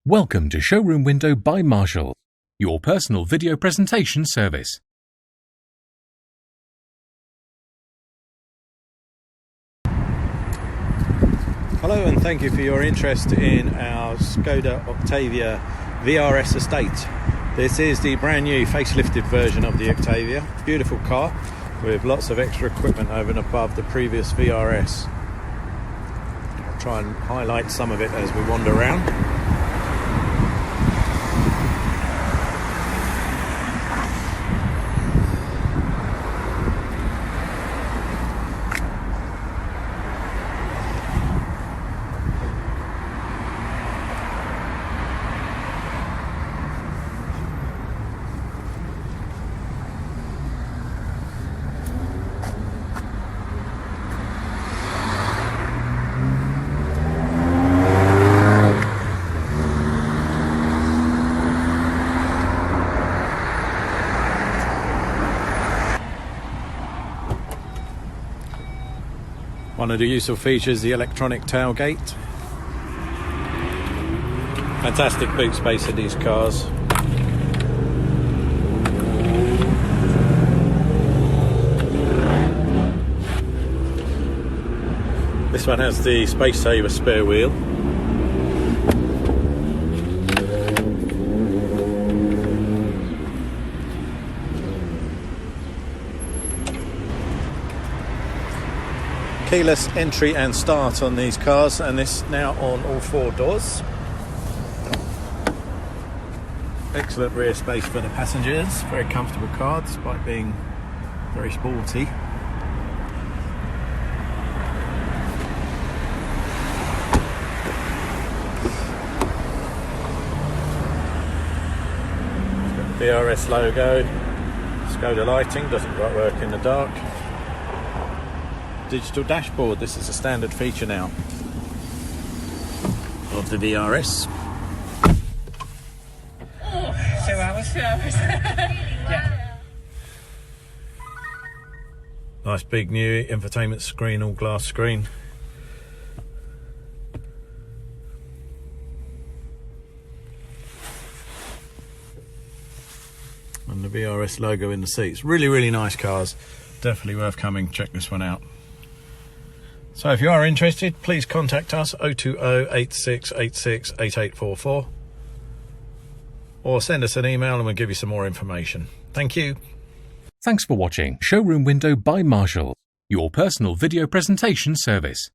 Welcome to Showroom Window by Marshall, your personal video presentation service. Hello and thank you for your interest in our Skoda Octavia vRS estate. This is the brand new facelifted version of the Octavia. Beautiful car with lots of extra equipment over and above the previous vRS. I'll try and highlight some of it as we wander around. One of the useful features, the electronic tailgate. Fantastic boot space in these cars. This one has the space saver spare wheel. Keyless entry and start on these cars, and this now on all four doors. Excellent rear space for the passengers, very comfortable car despite being very sporty. VRS logo, Skoda lighting, doesn't quite work in the dark. Digital dashboard, this is a standard feature now of the vRS. 2 hours. Yeah. Nice big new infotainment screen, all glass screen. And the vRS logo in the seats. Really nice cars. Definitely worth coming, check this one out. So if you are interested, please contact us 020 8686 8844 or send us an email and we'll give you some more information. Thank you. Thanks for watching Showroom Window by Marshall, your personal video presentation service.